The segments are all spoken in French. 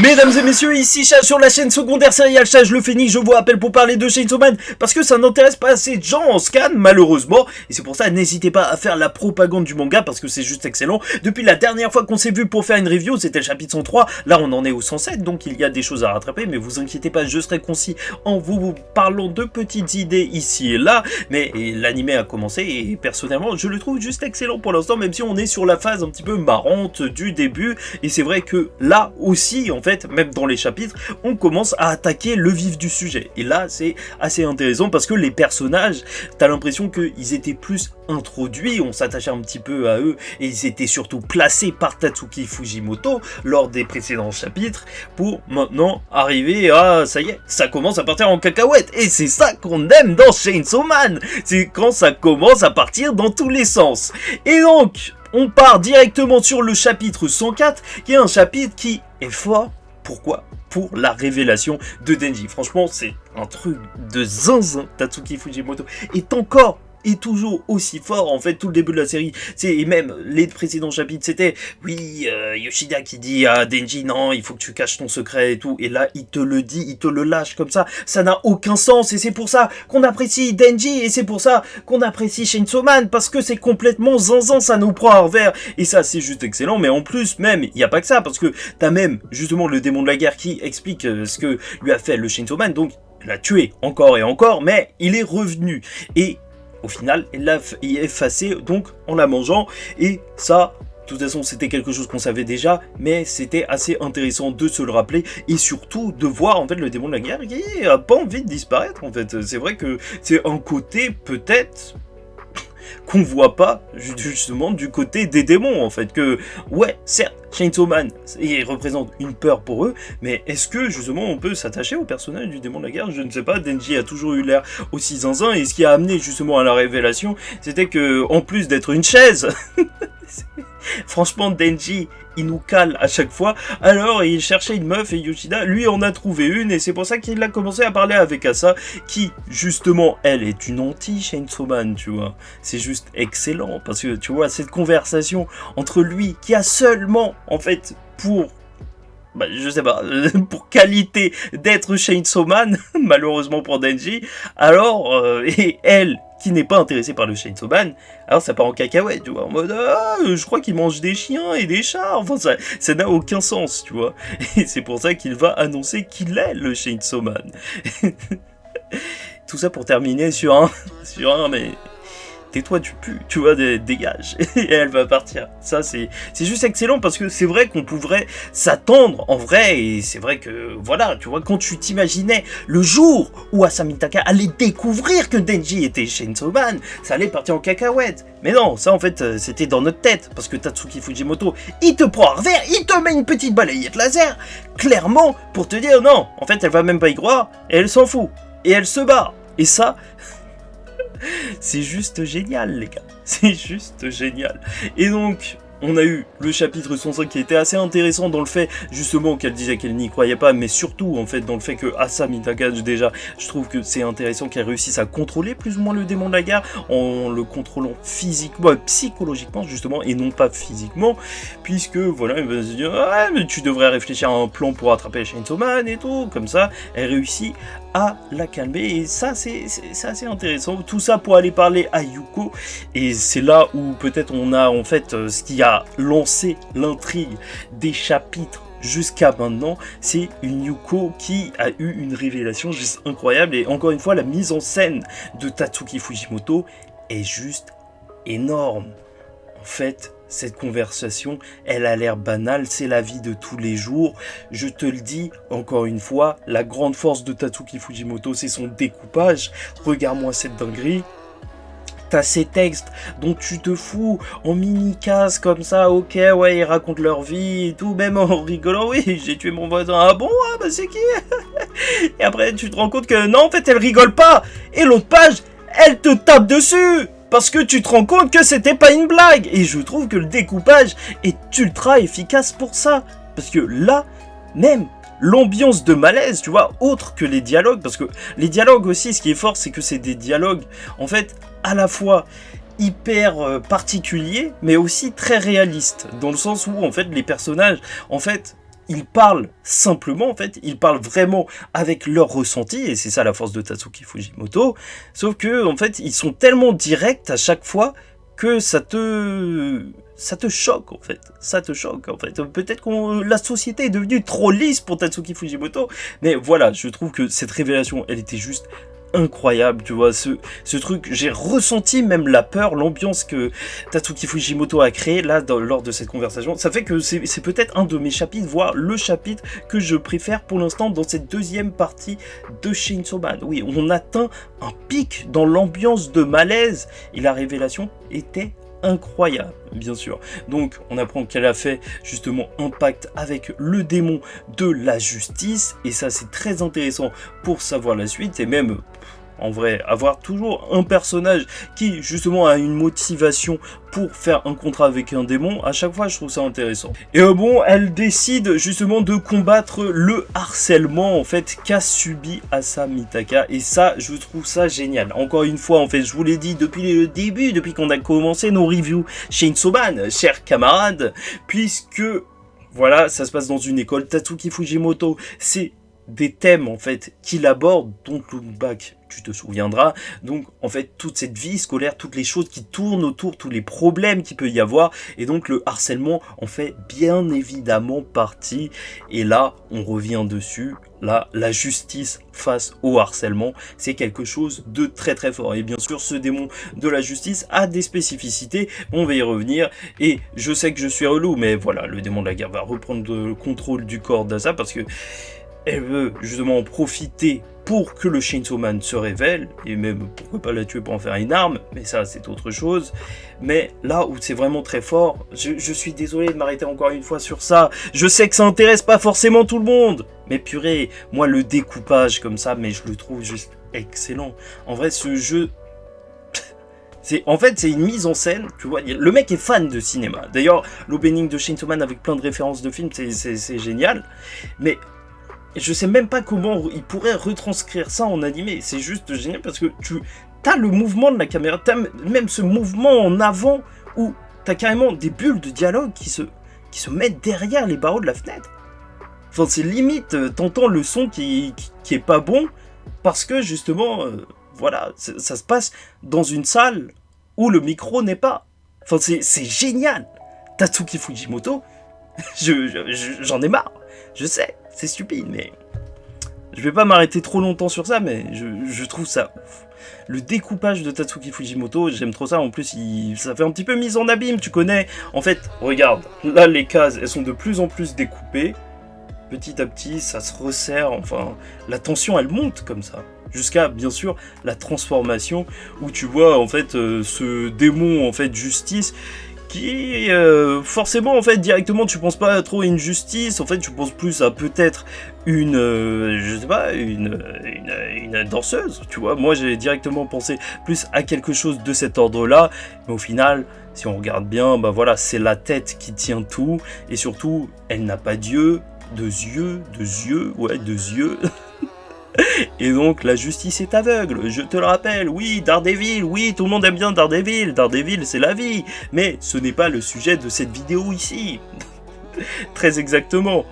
Mesdames et messieurs, ici Chaz sur la chaîne secondaire Serial Chaz le Phénix. Je vous rappelle pour parler de Chainsaw Man parce que ça n'intéresse pas assez de gens en scan malheureusement. Et c'est pour ça, n'hésitez pas à faire la propagande du manga parce que c'est juste excellent. Depuis la dernière fois qu'on s'est vu pour faire une review, c'était le chapitre 103. Là on en est au 107, donc il y a des choses à rattraper. Mais vous inquiétez pas, je serai concis en vous parlant de petites idées ici et là. Mais l'anime a commencé et personnellement je le trouve juste excellent pour l'instant, même si on est sur la phase un petit peu marrante du début. Et c'est vrai que là aussi, en fait, même dans les chapitres, on commence à attaquer le vif du sujet. Et là, c'est assez intéressant parce que les personnages, t'as l'impression qu'ils étaient plus introduits, on s'attachait un petit peu à eux, et ils étaient surtout placés par Tatsuki Fujimoto lors des précédents chapitres, pour maintenant arriver à, ça y est, ça commence à partir en cacahuète. Et c'est ça qu'on aime dans Chainsaw Man, c'est quand ça commence à partir dans tous les sens. Et donc, on part directement sur le chapitre 104, qui est un chapitre qui est fort. Pourquoi ? Pour la révélation de Denji. Franchement, c'est un truc de zinzin. Tatsuki Fujimoto est encore et toujours aussi fort. En fait, tout le début de la série, et même les précédents chapitres, c'était oui, Yoshida qui dit à Denji non, il faut que tu caches ton secret et tout, et là il te le dit, il te le lâche comme ça n'a aucun sens. Et c'est pour ça qu'on apprécie Denji, et c'est pour ça qu'on apprécie Chainsaw Man, parce que c'est complètement zinzin, ça nous prend à revers, et ça c'est juste excellent. Mais en plus, même, il n'y a pas que ça, parce que t'as même justement le démon de la guerre qui explique ce que lui a fait le Chainsaw Man. Donc il l'a tué encore et encore, mais il est revenu, et au final, il l'a effacé donc en la mangeant. Et ça, de toute façon, c'était quelque chose qu'on savait déjà, mais c'était assez intéressant de se le rappeler et surtout de voir en fait le démon de la guerre qui a pas envie de disparaître. En fait, c'est vrai que c'est un côté peut-être qu'on voit pas justement du côté des démons en fait, que ouais, certes, Chainsaw Man, il représente une peur pour eux, mais est-ce que justement on peut s'attacher au personnage du démon de la guerre? Je ne sais pas. Denji a toujours eu l'air aussi zinzin, et ce qui a amené justement à la révélation, c'était que en plus d'être une chaise, franchement Denji, il nous cale à chaque fois. Alors il cherchait une meuf et Yoshida lui en a trouvé une, et c'est pour ça qu'il a commencé à parler avec Asa, qui justement elle est une anti-Chainsaw Man, tu vois. C'est juste excellent parce que tu vois cette conversation entre lui qui a seulement en fait pour je sais pas, pour qualité d'être Chainsaw Man, malheureusement pour Denji, alors, et elle, qui n'est pas intéressée par le Chainsaw Man, alors ça part en cacahuète, tu vois, en mode, ah, je crois qu'il mange des chiens et des chats, enfin, ça n'a aucun sens, tu vois, et c'est pour ça qu'il va annoncer qu'il est le Chainsaw Man. Tout ça pour terminer sur un, mais tais-toi, tu pues, tu vois, dégage. Et elle va partir. Ça, c'est juste excellent parce que c'est vrai qu'on pourrait s'attendre en vrai, et c'est vrai que, voilà, tu vois, quand tu t'imaginais le jour où Asamitaka allait découvrir que Denji était Chainsaw Man, ça allait partir en cacahuète. Mais non, ça en fait, c'était dans notre tête, parce que Tatsuki Fujimoto, il te prend à revers, il te met une petite balayette laser, clairement, pour te dire non, en fait, elle va même pas y croire, et elle s'en fout, et elle se barre. Et ça... c'est juste génial, les gars. C'est juste génial. Et donc, on a eu le chapitre 105 qui était assez intéressant dans le fait, justement, qu'elle disait qu'elle n'y croyait pas, mais surtout, en fait, dans le fait que Asa Mitaka, déjà, je trouve que c'est intéressant qu'elle réussisse à contrôler plus ou moins le démon de la guerre, en le contrôlant physiquement, psychologiquement, justement, et non pas physiquement, puisque, voilà, elle va se dire, ah, mais tu devrais réfléchir à un plan pour attraper Chainsaw Man et tout, comme ça, elle réussit à la calmer, et ça c'est assez intéressant, tout ça pour aller parler à Yuko, et c'est là où peut-être on a en fait ce qui a lancé l'intrigue des chapitres jusqu'à maintenant, c'est une Yuko qui a eu une révélation juste incroyable, et encore une fois la mise en scène de Tatsuki Fujimoto est juste énorme. En fait, cette conversation, elle a l'air banale, c'est la vie de tous les jours. Je te le dis, encore une fois, la grande force de Tatsuki Fujimoto, c'est son découpage. Regarde-moi cette dinguerie. T'as ces textes dont tu te fous en mini-casse comme ça, ok, ouais, ils racontent leur vie et tout, même en rigolant, oui, j'ai tué mon voisin, ah bon, ah bah c'est qui? Et après, tu te rends compte que non, en fait, elle rigole pas. Et l'autre page, elle te tape dessus parce que tu te rends compte que c'était pas une blague. Et je trouve que le découpage est ultra efficace pour ça. Parce que là, même l'ambiance de malaise, tu vois, autre que les dialogues, parce que les dialogues aussi, ce qui est fort, c'est que c'est des dialogues, en fait, à la fois hyper particuliers, mais aussi très réalistes, dans le sens où, en fait, les personnages, en fait, ils parlent simplement, en fait, ils parlent vraiment avec leur ressenti, et c'est ça la force de Tatsuki Fujimoto, sauf que, en fait, ils sont tellement directs à chaque fois que ça te choque, en fait. Ça te choque, en fait. Peut-être que la société est devenue trop lisse pour Tatsuki Fujimoto, mais voilà, je trouve que cette révélation, elle était juste incroyable, tu vois, ce truc, j'ai ressenti même la peur, l'ambiance que Tatsuki Fujimoto a créé là lors de cette conversation. Ça fait que c'est peut-être un de mes chapitres, voire le chapitre que je préfère pour l'instant dans cette deuxième partie de Chainsaw Man. Oui, on atteint un pic dans l'ambiance de malaise et la révélation était incroyable, bien sûr. Donc, on apprend qu'elle a fait justement un pacte avec le démon de la justice, et ça, c'est très intéressant pour savoir la suite, et même, en vrai, avoir toujours un personnage qui, justement, a une motivation pour faire un contrat avec un démon, à chaque fois, je trouve ça intéressant. Et bon, elle décide, justement, de combattre le harcèlement, en fait, qu'a subi Asa Mitaka, et ça, je trouve ça génial. Encore une fois, en fait, je vous l'ai dit depuis le début, depuis qu'on a commencé nos reviews Chainsaw Man, chers camarades, puisque, voilà, ça se passe dans une école, Tatsuki Fujimoto, c'est des thèmes en fait qu'il aborde, Don't Look Back, tu te souviendras, donc en fait toute cette vie scolaire, toutes les choses qui tournent autour, tous les problèmes qu'il peut y avoir, et donc le harcèlement en fait bien évidemment partie, et là on revient dessus, là la justice face au harcèlement, c'est quelque chose de très très fort, et bien sûr ce démon de la justice a des spécificités, on va y revenir, et je sais que je suis relou, mais voilà, le démon de la guerre va reprendre le contrôle du corps d'Asa, parce que elle veut justement en profiter pour que le Chainsaw Man se révèle, et même pourquoi pas la tuer pour en faire une arme, mais ça c'est autre chose. Mais là où c'est vraiment très fort, je suis désolé de m'arrêter encore une fois sur ça, je sais que ça intéresse pas forcément tout le monde, mais purée, moi le découpage comme ça, mais je le trouve juste excellent. En vrai ce jeu... En fait, c'est une mise en scène, tu vois, le mec est fan de cinéma. D'ailleurs, l'opening de Chainsaw Man avec plein de références de films, c'est génial, mais... je sais même pas comment il pourrait retranscrire ça en animé. C'est juste génial parce que tu as le mouvement de la caméra, tu as même ce mouvement en avant où tu as carrément des bulles de dialogue qui se mettent derrière les barreaux de la fenêtre. Enfin, c'est limite, t'entends le son qui est pas bon parce que justement, voilà, ça se passe dans une salle où le micro n'est pas. Enfin, c'est génial. Tatsuki Fujimoto, j'en ai marre. Je sais, c'est stupide, mais je vais pas m'arrêter trop longtemps sur ça, mais je trouve ça ouf. Le découpage de Tatsuki Fujimoto, j'aime trop ça. En plus, ça fait un petit peu mise en abîme, tu connais. En fait, regarde, là, les cases, elles sont de plus en plus découpées. Petit à petit, ça se resserre. Enfin, la tension, elle monte comme ça. Jusqu'à, bien sûr, la transformation, où tu vois, en fait, ce démon, en fait, justice... qui forcément en fait directement tu penses pas trop à une justice, en fait tu penses plus à peut-être une je sais pas une danseuse, tu vois. Moi j'ai directement pensé plus à quelque chose de cet ordre là, mais au final si on regarde bien, bah voilà, c'est la tête qui tient tout, et surtout elle n'a pas d'yeux, deux yeux, ouais, deux yeux. Et donc la justice est aveugle, je te le rappelle, oui, Daredevil, oui, tout le monde aime bien Daredevil, Daredevil c'est la vie, mais ce n'est pas le sujet de cette vidéo ici. Très exactement.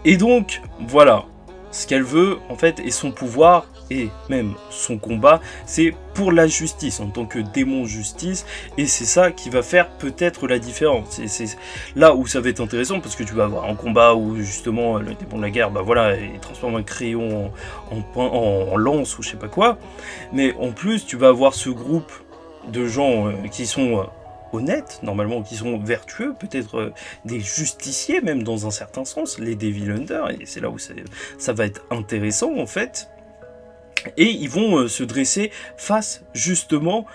Et donc, voilà, ce qu'elle veut, en fait, et son pouvoir, et même son combat, c'est pour la justice, en tant que démon justice, et c'est ça qui va faire peut-être la différence. C'est là où ça va être intéressant, parce que tu vas avoir un combat où, justement, le démon de la guerre, bah voilà, il transforme un crayon en lance, ou je sais pas quoi, mais en plus, tu vas avoir ce groupe de gens qui sont... honnêtes, normalement, qui sont vertueux, peut-être des justiciers, même dans un certain sens, les Devil Hunter, et c'est là où ça va être intéressant, en fait. Et ils vont se dresser face, justement,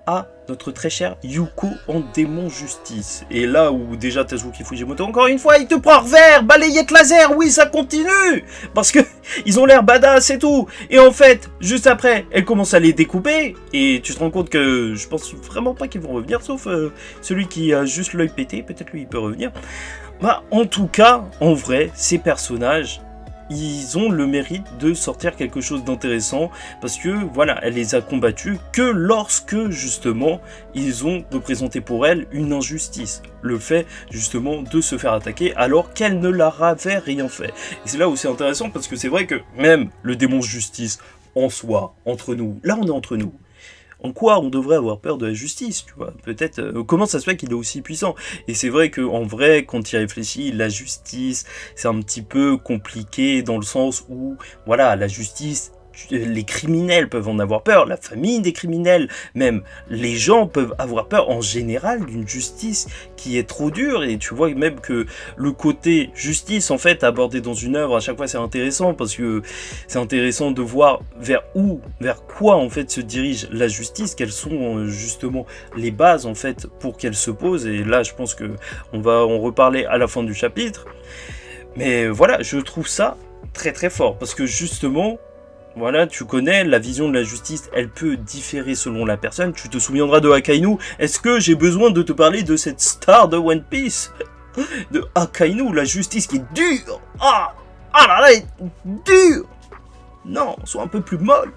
à notre très cher Yuko en démon justice. Et là où déjà Tatsuki Fujimoto, encore une fois, il te prend revers, balayette laser, oui, ça continue, parce que ils ont l'air badass et tout. Et en fait, juste après, elle commence à les découper, et tu te rends compte que je pense vraiment pas qu'ils vont revenir, sauf celui qui a juste l'œil pété, peut-être lui il peut revenir. Bah, en tout cas, en vrai, ces personnages, ils ont le mérite de sortir quelque chose d'intéressant parce que voilà, elle les a combattus que lorsque justement ils ont représenté pour elle une injustice, le fait justement de se faire attaquer alors qu'elle ne leur avait rien fait. Et c'est là où c'est intéressant parce que c'est vrai que même le démon justice en soi, entre nous, là on est entre nous. En quoi on devrait avoir peur de la justice, tu vois? Peut-être, comment ça se fait qu'il est aussi puissant? Et c'est vrai qu'en vrai, quand il réfléchit, la justice, c'est un petit peu compliqué dans le sens où, voilà, la justice, les criminels peuvent en avoir peur, la famille des criminels, même les gens peuvent avoir peur en général d'une justice qui est trop dure. Et tu vois même que le côté justice en fait abordé dans une œuvre à chaque fois c'est intéressant parce que c'est intéressant de voir vers quoi en fait se dirige la justice, quelles sont justement les bases en fait pour qu'elle se pose. Et là je pense que on va en reparler à la fin du chapitre. Mais voilà, je trouve ça très très fort parce que justement voilà, tu connais, la vision de la justice, elle peut différer selon la personne. Tu te souviendras de Akainu. Est-ce que j'ai besoin de te parler de cette star de One Piece? De Akainu, la justice qui est dure. Ah là là, elle est dure. Non, sois un peu plus molle.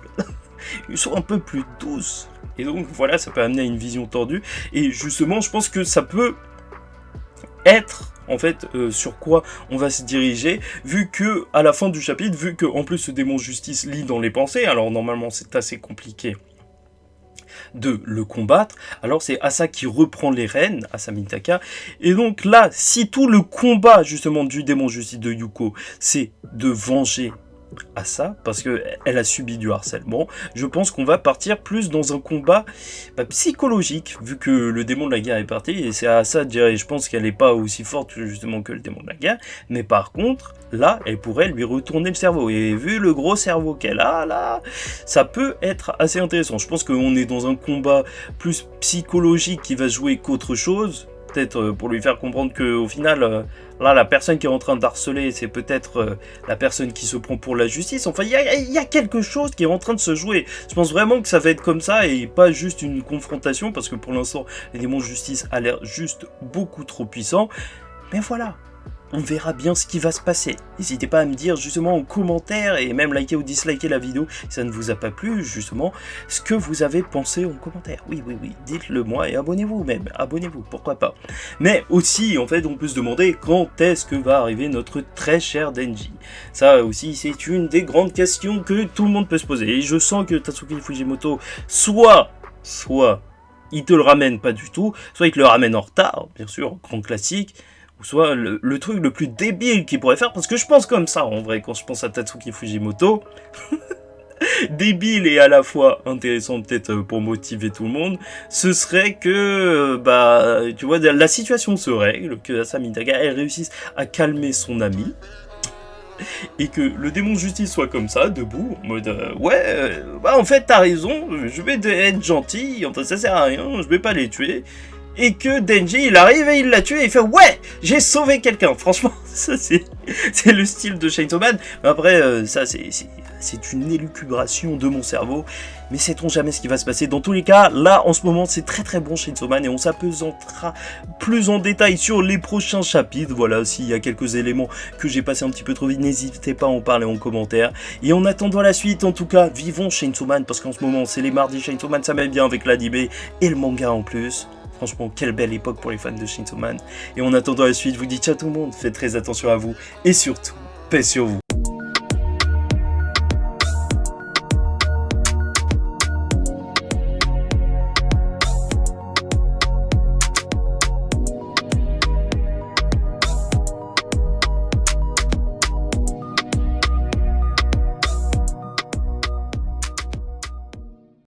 Sois un peu plus douce. Et donc voilà, ça peut amener à une vision tordue. Et justement, je pense que ça peut être en fait sur quoi on va se diriger, vu que à la fin du chapitre, vu que en plus ce démon justice lit dans les pensées, alors normalement c'est assez compliqué de le combattre, alors c'est Asa qui reprend les rênes, Asa Mitaka, et donc là, si tout le combat justement du démon justice de Yuko, c'est de venger Asa, parce qu'elle a subi du harcèlement, je pense qu'on va partir plus dans un combat psychologique, vu que le démon de la guerre est parti, et c'est à Asa de dire, et je pense qu'elle n'est pas aussi forte justement que le démon de la guerre, mais par contre, là, elle pourrait lui retourner le cerveau, et vu le gros cerveau qu'elle a, là, ça peut être assez intéressant. Je pense qu'on est dans un combat plus psychologique qui va jouer qu'autre chose, peut-être pour lui faire comprendre qu'au final, là, la personne qui est en train d'harceler, c'est peut-être la personne qui se prend pour la justice. Enfin, il y a quelque chose qui est en train de se jouer. Je pense vraiment que ça va être comme ça et pas juste une confrontation, parce que pour l'instant, les démons de justice a l'air juste beaucoup trop puissants. Mais voilà, on verra bien ce qui va se passer. N'hésitez pas à me dire justement en commentaire et même liker ou disliker la vidéo si ça ne vous a pas plu, justement, ce que vous avez pensé en commentaire. Oui, dites-le moi et abonnez-vous même, abonnez-vous, pourquoi pas. Mais aussi, en fait, on peut se demander quand est-ce que va arriver notre très cher Denji. Ça aussi, c'est une des grandes questions que tout le monde peut se poser. Et je sens que Tatsuki Fujimoto, soit il te le ramène pas du tout, soit il te le ramène en retard, bien sûr, grand classique, ou soit le truc le plus débile qu'il pourrait faire, parce que je pense comme ça en vrai quand je pense à Tatsuki Fujimoto, débile et à la fois intéressant peut-être pour motiver tout le monde, ce serait que, tu vois, la situation se règle, que Asa Mitaka elle réussisse à calmer son ami, et que le démon de justice soit comme ça, debout, en mode en fait t'as raison, je vais être gentil, enfin ça sert à rien, je vais pas les tuer. Et que Denji, il arrive et il l'a tué et il fait « Ouais, j'ai sauvé quelqu'un !» Franchement, ça c'est le style de Chainsaw Man. Après, ça c'est une élucubration de mon cerveau. Mais sait-on jamais ce qui va se passer. Dans tous les cas, là, en ce moment, c'est très très bon Chainsaw Man. Et on s'apesantera plus en détail sur les prochains chapitres. Voilà, s'il y a quelques éléments que j'ai passé un petit peu trop vite, n'hésitez pas à en parler en commentaire. Et en attendant la suite, en tout cas, vivons Chainsaw Man. Parce qu'en ce moment, c'est les mardis Chainsaw Man. Ça m'aime bien avec l'anime et le manga en plus. Franchement, quelle belle époque pour les fans de Chainsaw Man. Et en attendant la suite, je vous dis ciao tout le monde, faites très attention à vous et surtout, paix sur vous.